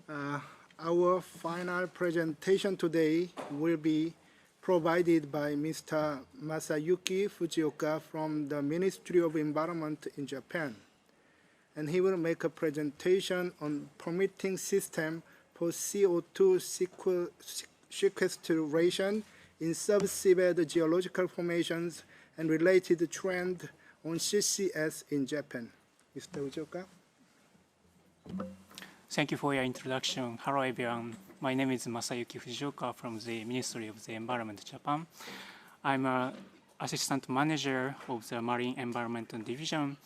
Uh, our final presentation today will be provided by Mr. Masayuki Fujioka from the Ministry of Environment in Japan. And he will make a presentation on permitting system for CO2 sequestration in sub-seabed geological formations and related trend on CCS in Japan. Mr. Fujioka. Thank you for your introduction. Hello, everyone. My name is Masayuki Fujioka from the Ministry of the Environment, Japan. I'm an assistant manager of the Marine Environment Division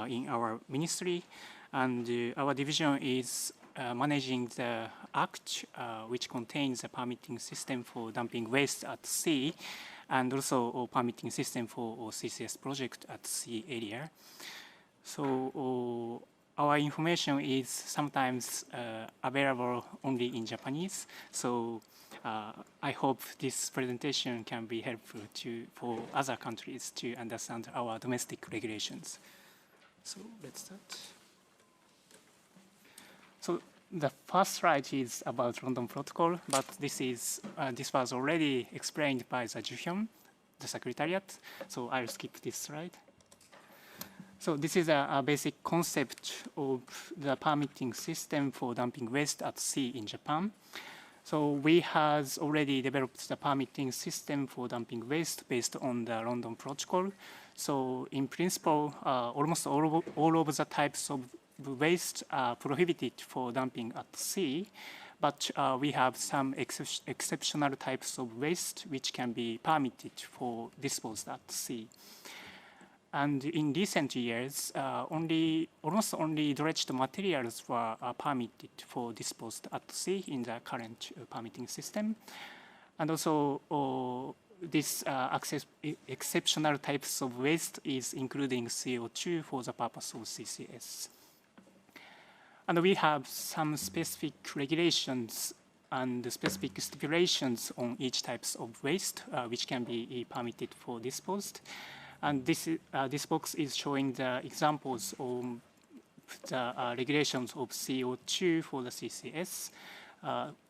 in our ministry, and our division is managing the Act, which contains a permitting system for dumping waste at sea, and also a permitting system for CCS project at sea area. So our information is sometimes available only in Japanese, so I hope this presentation can be helpful for other countries to understand our domestic regulations. So let's start. So the first slide is about London Protocol, but this was already explained by the Juhyun, the Secretariat, so I'll skip this slide. So this is a basic concept of the permitting system for dumping waste at sea in Japan. So we have already developed the permitting system for dumping waste based on the London Protocol. So in principle, almost all of the types of waste are prohibited for dumping at sea, but we have some exceptional types of waste which can be permitted for disposal at sea. And in recent years, almost only dredged materials were permitted for disposal at sea in the current permitting system. And also, this exceptional types of waste is including CO2 for the purpose of CCS. And we have some specific regulations and specific stipulations on each types of waste, which can be permitted for disposal. And this box is showing the examples of the regulations of CO2 for the CCS,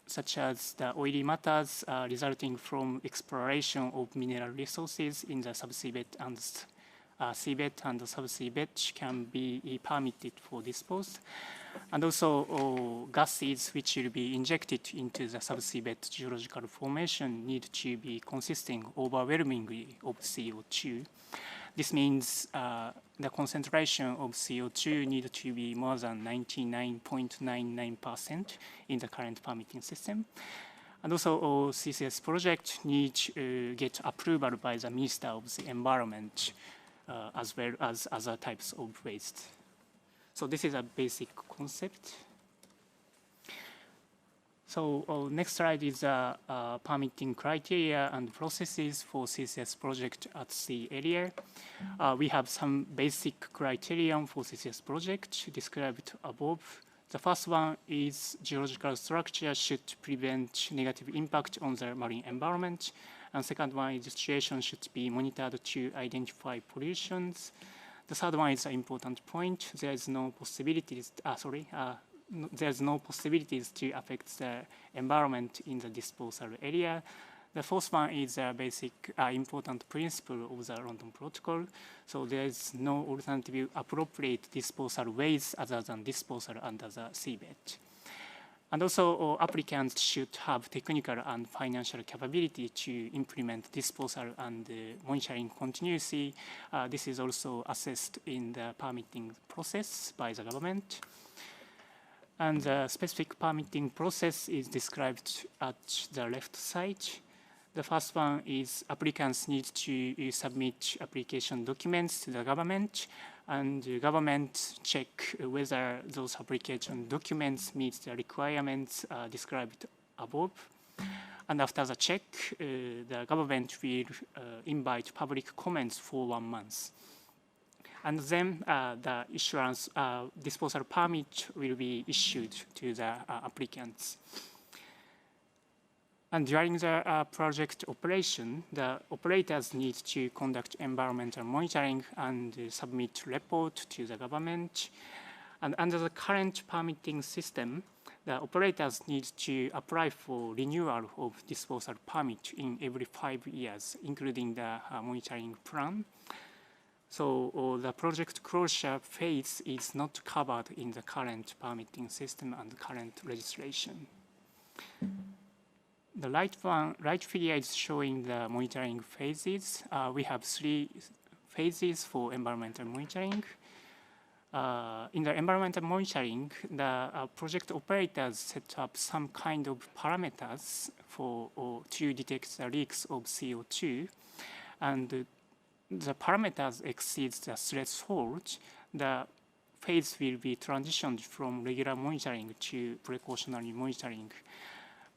such as the oily matters resulting from exploration of mineral resources in the sub-seabed and seabed and the sub-seabed can be permitted for disposal. And also gases which will be injected into the sub-seabed geological formation need to be consisting overwhelmingly of CO2. This means the concentration of CO2 need to be more than 99.99% in the current permitting system. And also CCS project need to get approval by the Minister of the Environment as well as other types of waste. So this is a basic concept. So next slide is permitting criteria and processes for CCS project at sea area. We have some basic criterion for CCS project described above. The first one is geological structure should prevent negative impact on the marine environment. And second one is the situation should be monitored to identify pollutions. The third one is an important point. There is no possibilities. There's no possibilities to affect the environment in the disposal area. The fourth one is a basic important principle of the London Protocol. So there is no alternative appropriate disposal ways other than disposal under the seabed. And also applicants should have technical and financial capability to implement disposal and monitoring continuously. This is also assessed in the permitting process by the government. And the specific permitting process is described at the left side. The first one is applicants need to submit application documents to the government, and the government check whether those application documents meet the requirements described above. And after the check, the government will invite public comments for 1 month. And then the issuance disposal permit will be issued to the applicants. And during the project operation, the operators need to conduct environmental monitoring and submit report to the government. And under the current permitting system, the operators need to apply for renewal of disposal permit in every 5 years, including the monitoring plan. So the project closure phase is not covered in the current permitting system and current legislation. The right figure is showing the monitoring phases. We have 3 phases for environmental monitoring. In the environmental monitoring, the project operators set up some kind of parameters to detect the leaks of CO2, and the parameters exceeds the threshold, the phase will be transitioned from regular monitoring to precautionary monitoring.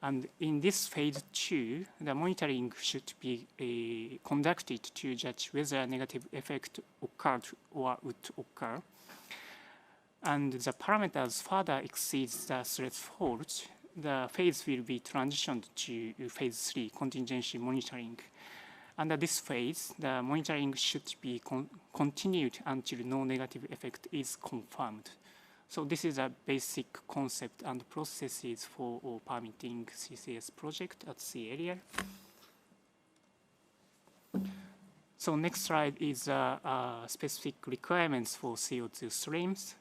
And in this phase 2, the monitoring should be conducted to judge whether a negative effect occurred or would occur. And the parameters further exceeds the threshold, the phase will be transitioned to phase 3, contingency monitoring. Under this phase, the monitoring should be continued until no negative effect is confirmed. So this is a basic concept and processes for permitting CCS project at sea area. So next slide is specific requirements for CO2 streams.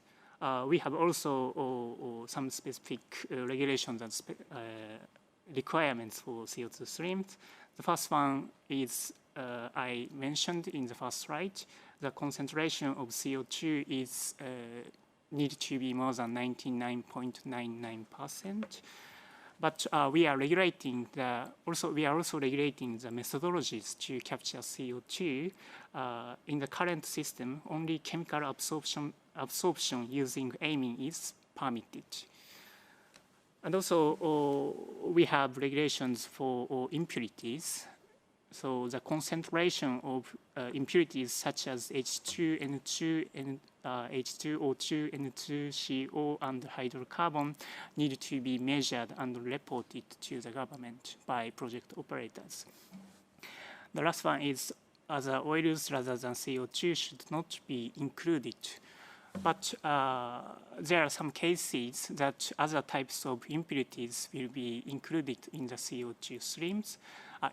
We have also some specific regulations and requirements for CO2 streams. The first one is I mentioned in the first slide. The concentration of CO2 is need to be more than 99.99%. But we are regulating also regulating the methodologies to capture CO2. In the current system, only chemical absorption using amine is permitted. And also we have regulations for impurities. So the concentration of impurities such as H2N2 and H2O2, N2CO, and hydrocarbon need to be measured and reported to the government by project operators. The last one is other oils rather than CO2 should not be included. But there are some cases that other types of impurities will be included in the CO2 streams.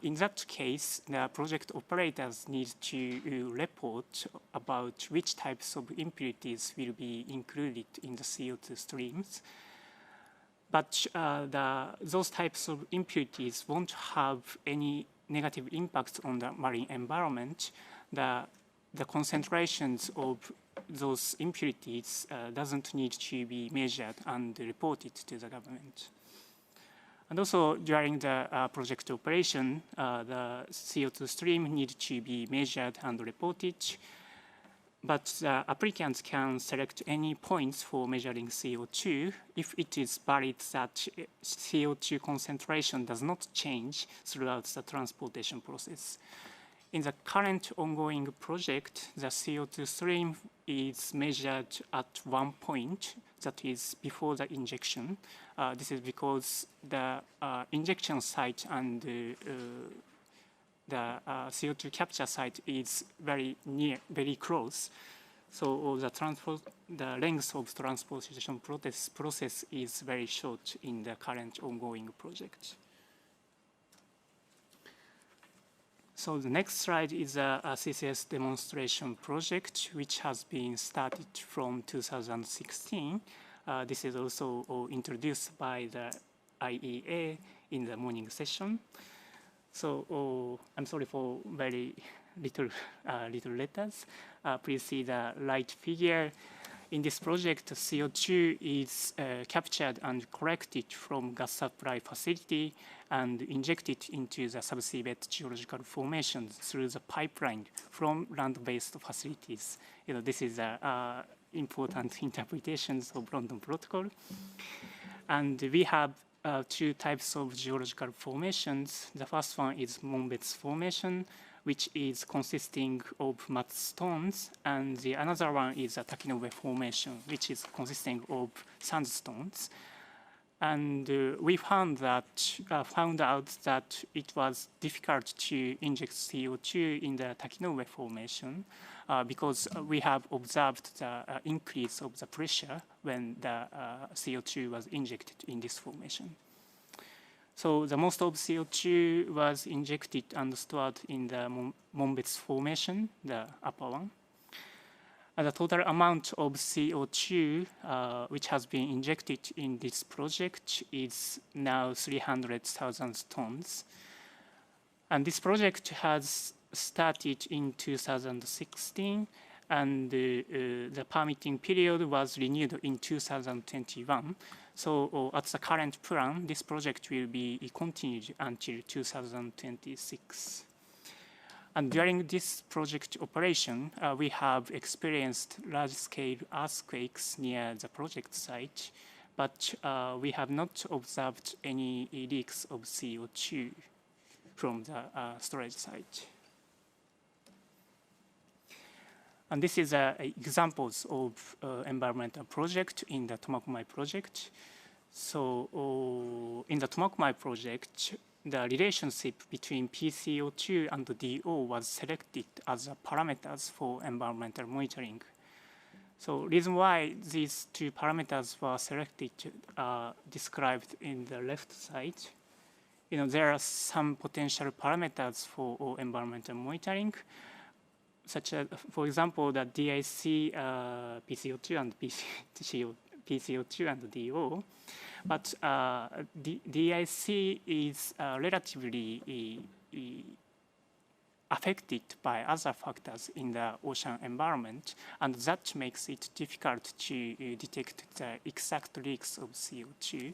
In that case, the project operators need to report about which types of impurities will be included in the CO2 streams. But those types of impurities won't have any negative impacts on the marine environment. The concentrations of those impurities doesn't need to be measured and reported to the government. And also during the project operation, the CO2 stream needs to be measured and reported. But the applicants can select any points for measuring CO2 if it is valid that CO2 concentration does not change throughout the transportation process. In the current ongoing project, the CO2 stream is measured at 1 point, that is before the injection. This is because the injection site and the CO2 capture site is very close. So the length of transportation process is very short in the current ongoing project. So the next slide is a CCS demonstration project, which has been started from 2016. This is also introduced by the IEA in the morning session. So I'm sorry for very little letters. Please see the right figure. In this project, CO2 is captured and collected from gas supply facility and injected into the sub-seabed geological formations through the pipeline from land-based facilities. This is important interpretations of London Protocol. And we have 2 types of geological formations. The first one is Monbets formation, which is consisting of mudstones, and the another one is a Takinoue formation, which is consisting of sandstones. And we found out that it was difficult to inject CO2 in the Takinoue formation because we have observed the increase of the pressure when the CO2 was injected in this formation. So the most of CO2 was injected and stored in the Monbetsu formation, the upper one. And the total amount of CO2 which has been injected in this project is now 300,000 tons. And this project has started in 2016, and the permitting period was renewed in 2021. So at the current plan, this project will be continued until 2026. And during this project operation, we have experienced large-scale earthquakes near the project site, but we have not observed any leaks of CO2 from the storage site. And this is examples of environmental project in the Tomakomai project. So in the Tomakomai project, the relationship between PCO2 and DO was selected as parameters for environmental monitoring. So reason why these two parameters were selected are described in the left side. There are some potential parameters for environmental monitoring, such as, for example, the DIC, PCO2 and PCO2 and DO. But DIC is relatively affected by other factors in the ocean environment, and that makes it difficult to detect the exact leaks of CO2.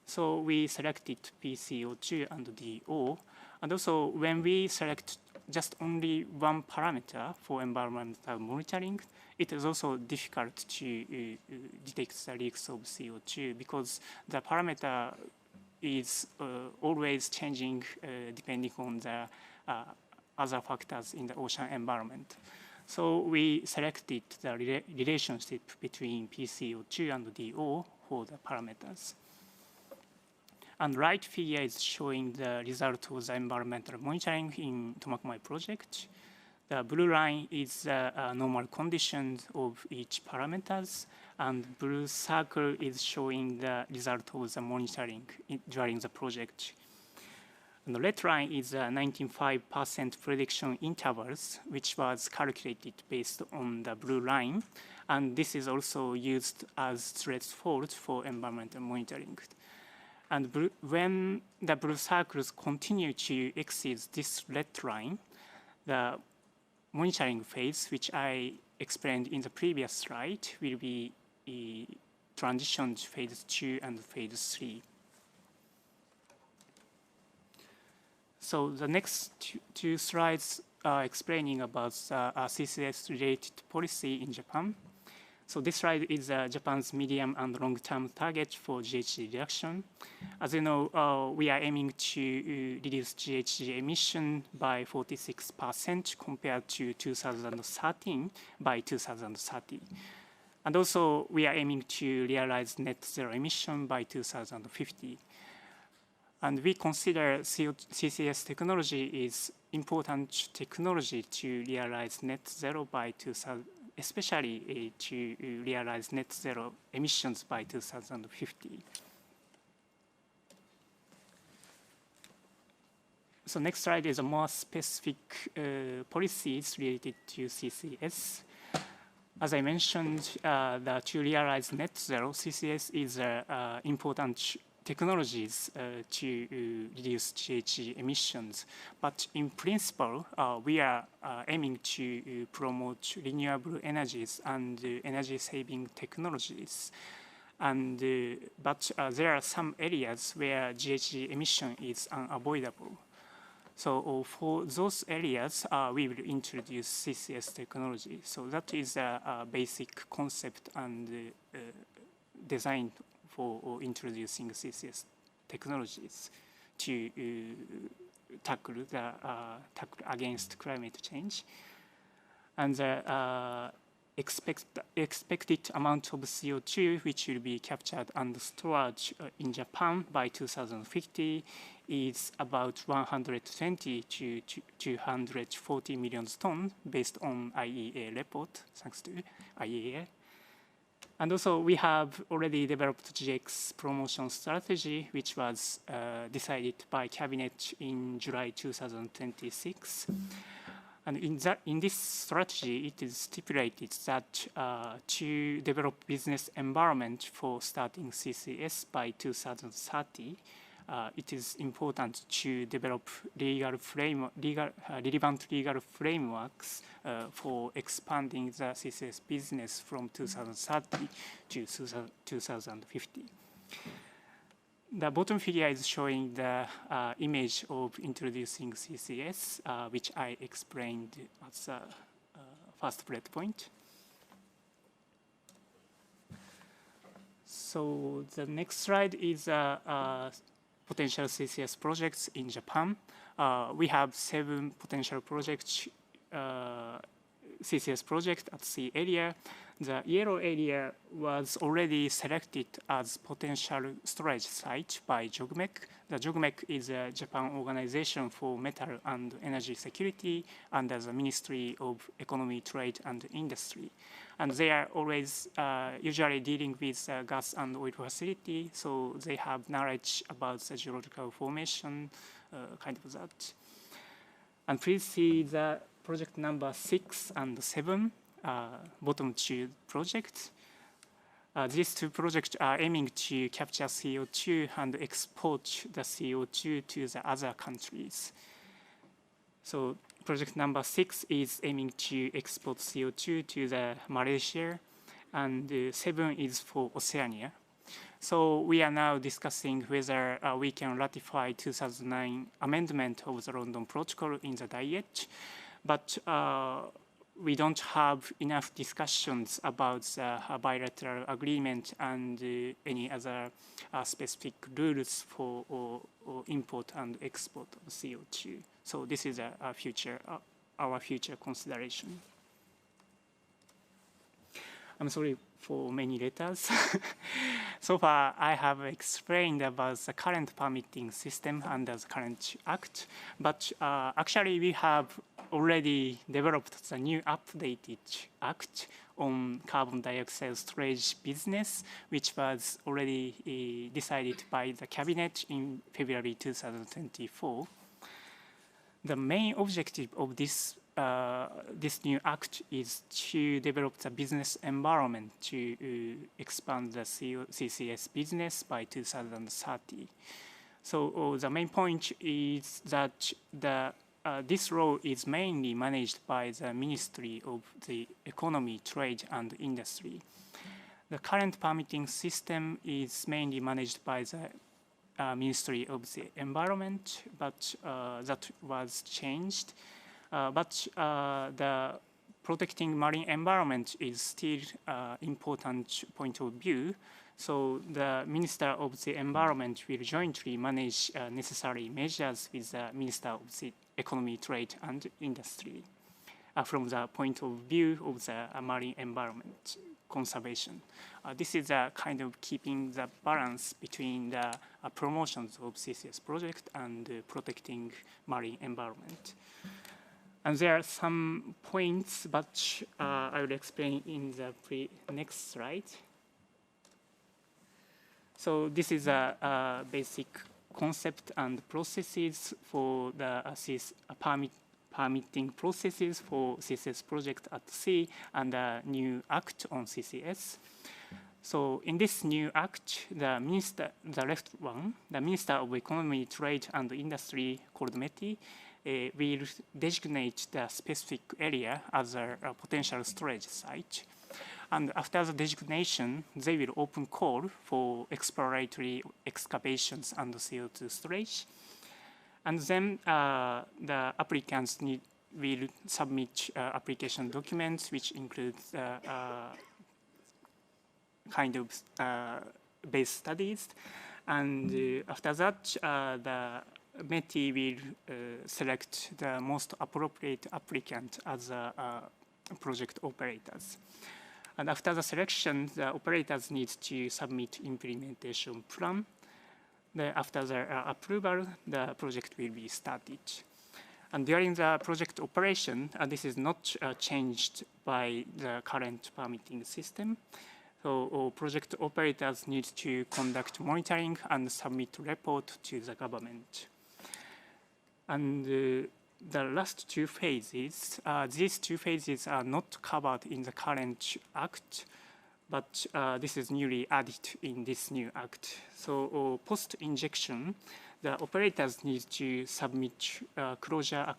So we selected PCO2 and DO. And also, when we select just only one parameter for environmental monitoring, it is also difficult to detect the leaks of CO2 because the parameter is always changing depending on the other factors in the ocean environment. So we selected the relationship between PCO2 and DO for the parameters. And right figure is showing the result of the environmental monitoring in Tomakomai project. The blue line is the normal conditions of each parameters, and blue circle is showing the result of the monitoring during the project. And the red line is 95% prediction intervals, which was calculated based on the blue line. And this is also used as threshold for environmental monitoring. And when the blue circles continue to exceed this red line, the monitoring phase, which I explained in the previous slide, will be transitioned to phase 2 and phase 3. So the next two slides are explaining about CCS-related policy in Japan. So this slide is Japan's medium and long-term target for GHG reduction. As you know, we are aiming to reduce GHG emission by 46% compared to 2013 by 2030. And also, we are aiming to realize net zero emission by 2050. And we consider CCS technology is important technology to realize net zero by 2000. Especially to realize net zero emissions by 2050. So next slide is a more specific policies related to CCS. As I mentioned, to realize net zero, CCS is important technologies to reduce GHG emissions. But in principle, we are aiming to promote renewable energies and energy-saving technologies. And, but there are some areas where GHG emission is unavoidable. So for those areas, we will introduce CCS technology. So that is a basic concept and design for introducing CCS technologies to tackle against climate change. And expected amount of CO2 which will be captured and stored in Japan by 2050 is about 120 to 240 million tons based on IEA report, thanks to IEA. And also we have already developed GX promotion strategy, which was decided by Cabinet in July 2026. And in this strategy, it is stipulated that to develop business environment for starting CCS by 2030, it is important to develop relevant legal frameworks for expanding the CCS business from 2030 to 2050. The bottom figure is showing the image of introducing CCS, which I explained as the first bullet point. So the next slide is potential CCS projects in Japan. We have 7 potential projects, CCS project at sea area. The yellow area was already selected as potential storage site by JOGMEC. The JOGMEC is a Japan Organization for Metal and Energy Security under the Ministry of Economy, Trade and Industry. And they are always usually dealing with gas and oil facility, so they have knowledge about the geological formation, kind of that. And please see the project number 6 and 7. Bottom 2 projects. These 2 projects are aiming to capture CO2 and export the CO2 to the other countries. So project number 6 is aiming to export CO2 to the Malaysia, and 7 is for Oceania. So we are now discussing whether we can ratify 2009 amendment of the London Protocol in the Diet, but we don't have enough discussions about the bilateral agreement and any other specific rules for import and export of CO2. So this is our future consideration. I'm sorry for many letters. So far, I have explained about the current permitting system under the current act, but actually we have already developed the new updated act on carbon dioxide storage business, which was already decided by the Cabinet in February 2024. The main objective of this new act is to develop the business environment to expand the CCS business by 2030. So the main point is that this law is mainly managed by the Ministry of the Economy, Trade and Industry. The current permitting system is mainly managed by the Ministry of the Environment, but that was changed. But the protecting marine environment is still important point of view. So the Minister of the Environment will jointly manage necessary measures with the Minister of the Economy, Trade and Industry from the point of view of the marine environment conservation. This is a kind of keeping the balance between the promotions of CCS project and protecting marine environment. And there are some points, but I will explain in the next slide. So this is a basic concept and processes for the permitting processes for CCS project at sea and a new act on CCS. So in this new act, the left one, the Minister of Economy, Trade and Industry, called METI, will designate the specific area as a potential storage site. And after the designation, they will open call for exploratory excavations and CO2 storage. And then the applicants will submit application documents, which include kind of base studies. And after that, the METI will select the most appropriate applicant as project operators. And after the selection, the operators need to submit implementation plan. After the approval, the project will be started. And during the project operation, this is not changed by the current permitting system. So project operators need to conduct monitoring and submit report to the government. And the last two phases, these two phases are not covered in the current act, but this is newly added in this new act. So post-injection, the operators need to submit closure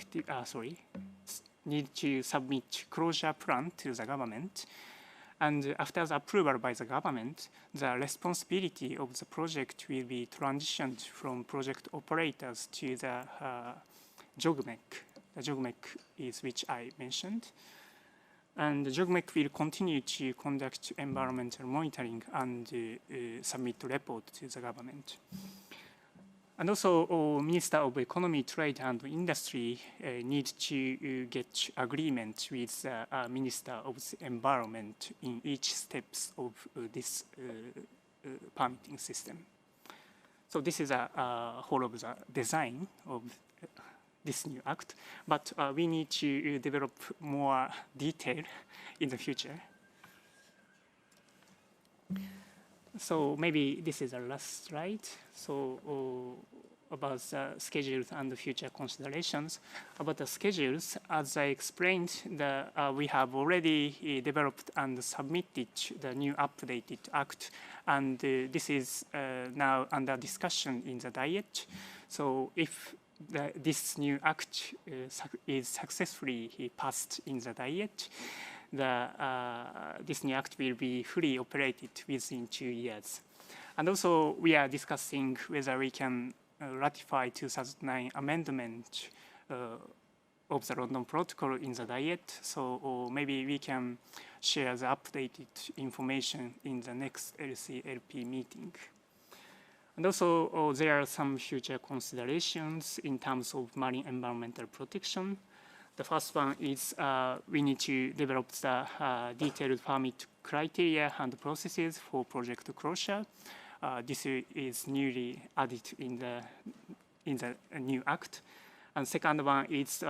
plan to the government. And after the approval by the government, the responsibility of the project will be transitioned from project operators to the JOGMEC. The JOGMEC is which I mentioned. And the JOGMEC will continue to conduct environmental monitoring and submit report to the government. And also, Minister of Economy, Trade and Industry need to get agreement with the Minister of the Environment in each steps of this permitting system. So this is a whole of the design of this new act, but we need to develop more detail in the future. So maybe this is the last slide. So about the schedules and the future considerations. About the schedules, as I explained, we have already developed and submitted the new updated act, and this is now under discussion in the Diet. So if this new act is successfully passed in the Diet, this new act will be fully operated within 2 years. And also, we are discussing whether we can ratify 2009 amendment of the London Protocol in the Diet. So maybe we can share the updated information in the next LCLP meeting. And also, there are some future considerations in terms of marine environmental protection. The first one is we need to develop the detailed permit criteria and processes for project closure. This is newly added in the new act. And second one is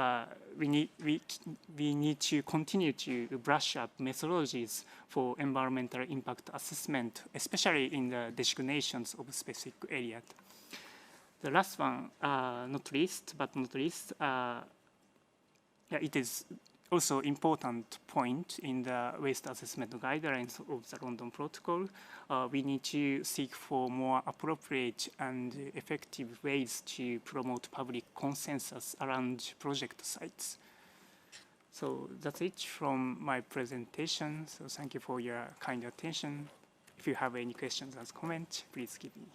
we need to continue to brush up methodologies for environmental impact assessment, especially in the designations of specific areas. The last one, not least, it is also important point in the waste assessment guidelines of the London Protocol. We need to seek for more appropriate and effective ways to promote public consensus around project sites. So that's it from my presentation. So thank you for your kind attention. If you have any questions or comments, please give me.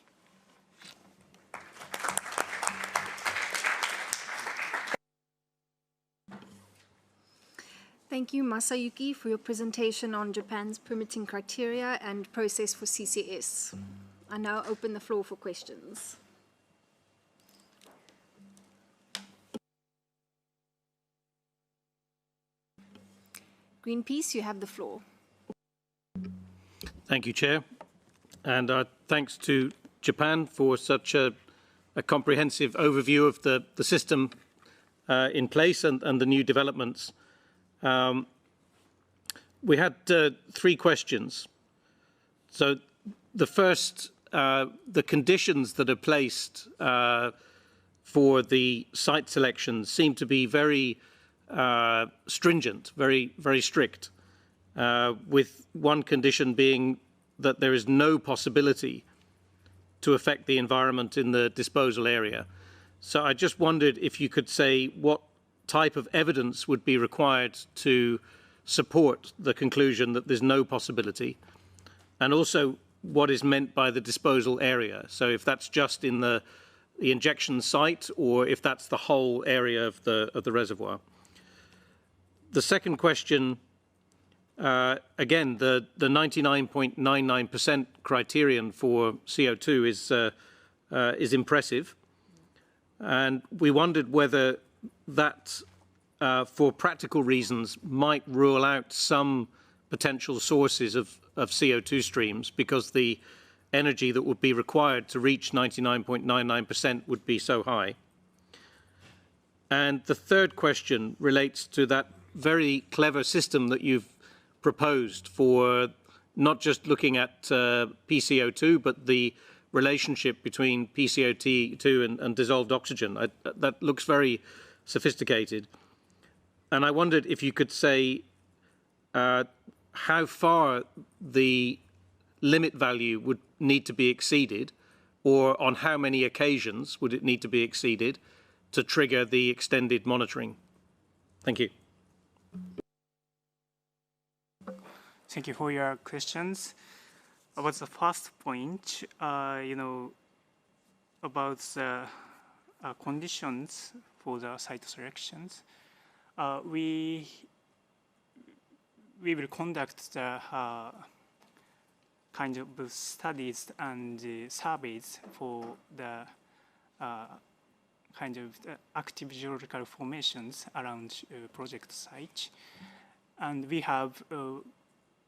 Thank you, Masayuki, for your presentation on Japan's permitting criteria and process for CCS. I now open the floor for questions. Greenpeace, you have the floor. Thank you, Chair. And thanks to Japan for such a comprehensive overview of the system in place and the new developments. We had 3 questions. So the first, the conditions that are placed for the site selection seem to be very stringent, very strict, with one condition being that there is no possibility to affect the environment in the disposal area. So I just wondered if you could say what type of evidence would be required to support the conclusion that there's no possibility, and also what is meant by the disposal area. So if that's just in the injection site, or if that's the whole area of the reservoir. The second question, again, the 99.99% criterion for CO2 is impressive, and we wondered whether that, for practical reasons, might rule out some potential sources of CO2 streams, because the energy that would be required to reach 99.99% would be so high. And the third question relates to that very clever system that you've proposed for not just looking at PCO2, but the relationship between PCO2 and dissolved oxygen. That looks very sophisticated. And I wondered if you could say how far the limit value would need to be exceeded, or on how many occasions would it need to be exceeded to trigger the extended monitoring. Thank you. Thank you for your questions. About the first point, about the conditions for the site selections, we will conduct the kind of studies and surveys for the kind of active geological formations around project site. And we have,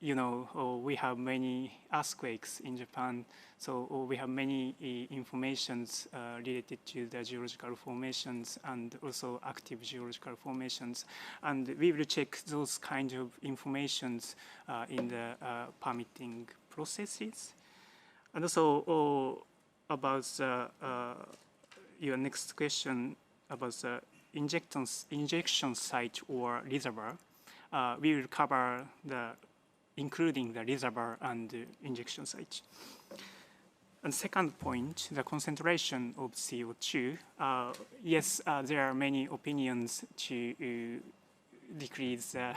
we have many earthquakes in Japan, so we have many informations related to the geological formations and also active geological formations. And we will check those kind of informations in the permitting processes. And also about the, your next question about the injection site or reservoir, we will cover including the reservoir and the injection site. And second point, the concentration of CO2. Yes, there are many opinions to decrease the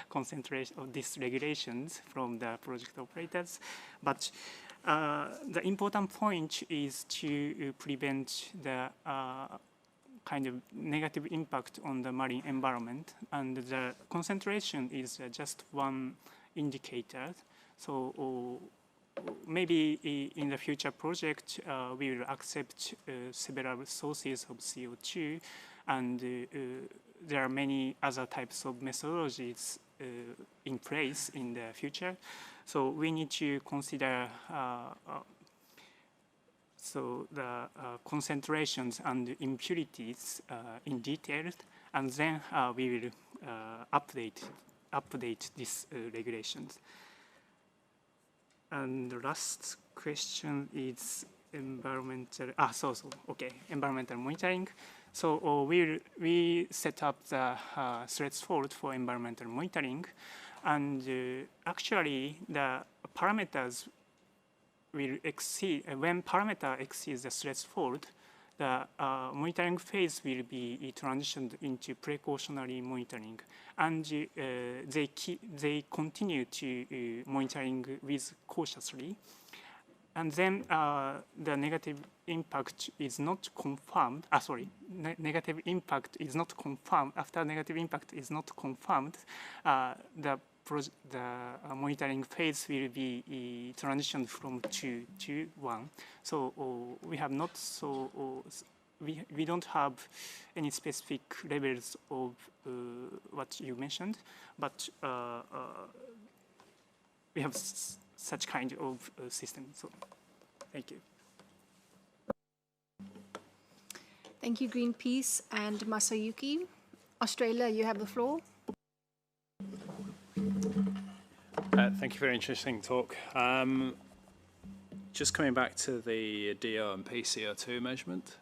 concentration of these regulations from the project operators, but the important point is to prevent the kind of negative impact on the marine environment, and the concentration is just one indicator. So maybe in the future project, we will accept several sources of CO2, and there are many other types of methodologies in place in the future. So we need to consider the concentrations and impurities in detail, and then we will update these regulations. And the last question is environmental. Environmental monitoring. So we set up the threshold for environmental monitoring, and actually the parameters will exceed. When parameter exceeds the threshold, the monitoring phase will be transitioned into precautionary monitoring, and they continue to monitoring with cautiously, and then the negative impact is not confirmed. Negative impact is not confirmed. After negative impact is not confirmed, the monitoring phase will be transitioned from 2 to 1. So we have not we don't have any specific levels of what you mentioned, but we have such kind of system. So thank you. Thank you, Greenpeace and Masayuki. Australia, you have the floor. Thank you for an interesting talk. Just coming back to the DO and PCO2 measurement.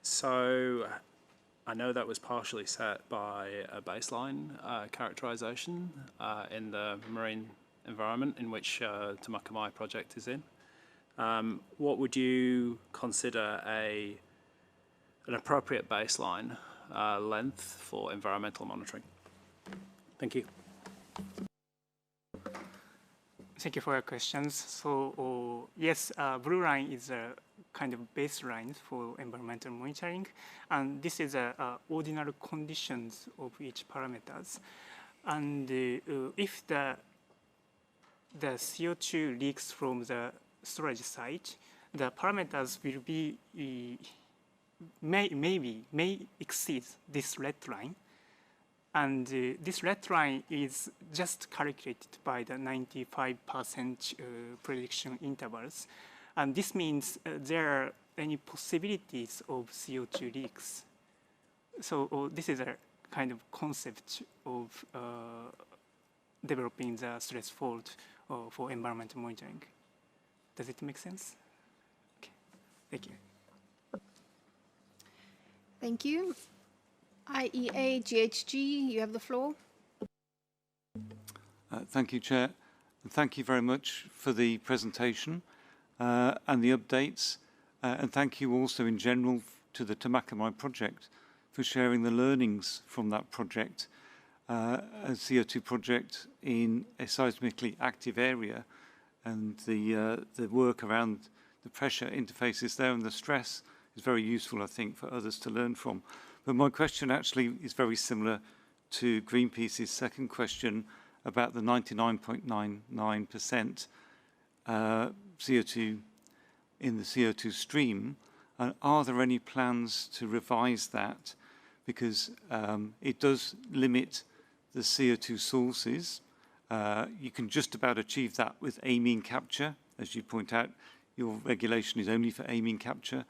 So I know that was partially set by a baseline characterization in the marine environment in which Tamakamai project is in. What would you consider an appropriate baseline length for environmental monitoring? Thank you. Thank you for your questions. So yes, blue line is a kind of baseline for environmental monitoring, and this is ordinary conditions of each parameters. And if the CO2 leaks from the storage site, the parameters will be may exceed this red line, And this red line is just calculated by the 95% prediction intervals. And this means there are any possibilities of CO2 leaks. So this is a kind of concept of developing the stress fault for environmental monitoring. Does it make sense? Okay, thank you. Thank you. IEA GHG, you have the floor. Thank you, Chair. And thank you very much for the presentation and the updates. And thank you also in general to the Tamakamai project for sharing the learnings from that project, a CO2 project in a seismically active area, and the work around the pressure interfaces there and the stress is very useful, I think, for others to learn from. But my question actually is very similar to Greenpeace's second question about the 99.99% CO2 in the CO2 stream. And are there any plans to revise that? Because it does limit the CO2 sources. You can just about achieve that with amine capture. As you point out, your regulation is only for amine capture.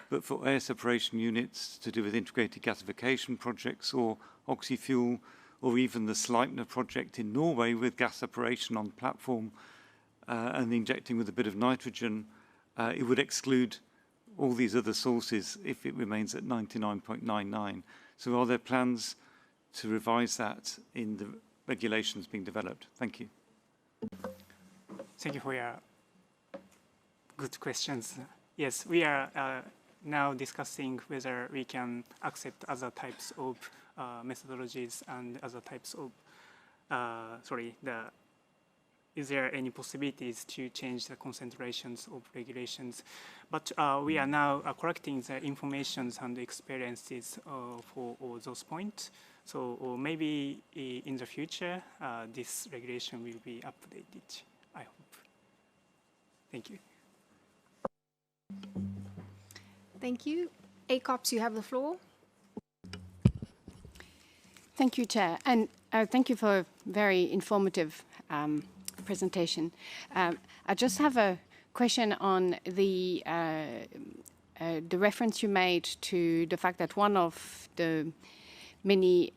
But for air separation units to do with integrated gasification projects or oxy-fuel, or even the Sleipner project in Norway with gas separation on platform and injecting with a bit of nitrogen, it would exclude all these other sources if it remains at 99.99. So are there plans to revise that in the regulations being developed? Thank you. Thank you for your good questions. Yes, we are now discussing whether we can accept other types of methodologies and other types of, is there any possibilities to change the concentrations of regulations? But we are now collecting the information and experiences for all those points. So maybe in the future, this regulation will be updated, I hope. Thank you. Thank you. ACOPS, you have the floor. Thank you, Chair, and thank you for a very informative presentation. I just have a question on the reference you made to the fact that one of the many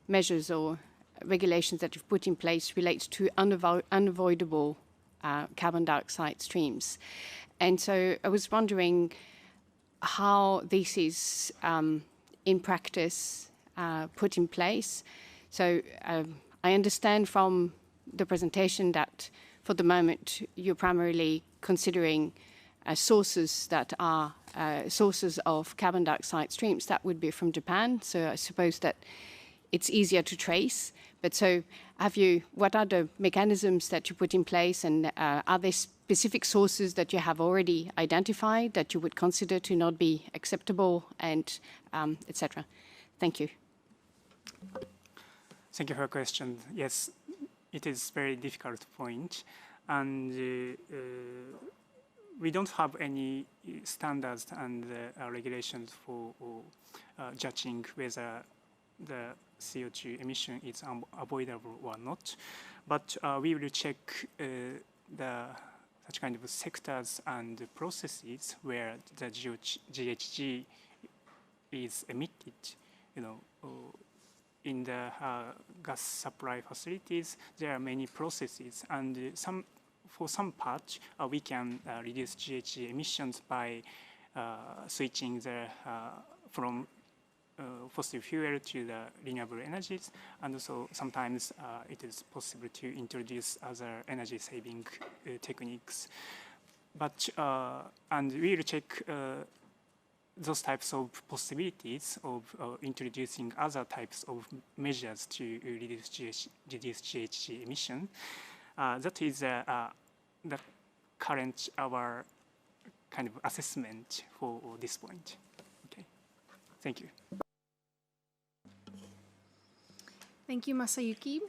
measures or regulations that you've put in place relates to unavoidable carbon dioxide streams. And so I was wondering how this is in practice put in place. So I understand from the presentation that for the moment you're primarily considering sources that are sources of carbon dioxide streams that would be from Japan. So I suppose that it's easier to trace. But so what are the mechanisms that you put in place, and are there specific sources that you have already identified that you would consider to not be acceptable, and etc.? Thank you. Thank you for your question. Yes, it is a very difficult point. And we don't have any standards and regulations for judging whether the CO2 emission is avoidable or not. But we will check such kind of sectors and processes where the GHG is emitted. In the gas supply facilities, there are many processes, and for some part, we can reduce GHG emissions by switching from fossil fuel to the renewable energies, and also sometimes it is possible to introduce other energy-saving techniques. But and we will check those types of possibilities of introducing other types of measures to reduce GHG emission. That is the current our kind of assessment for this point. Okay, thank you. Thank you, Masayuki.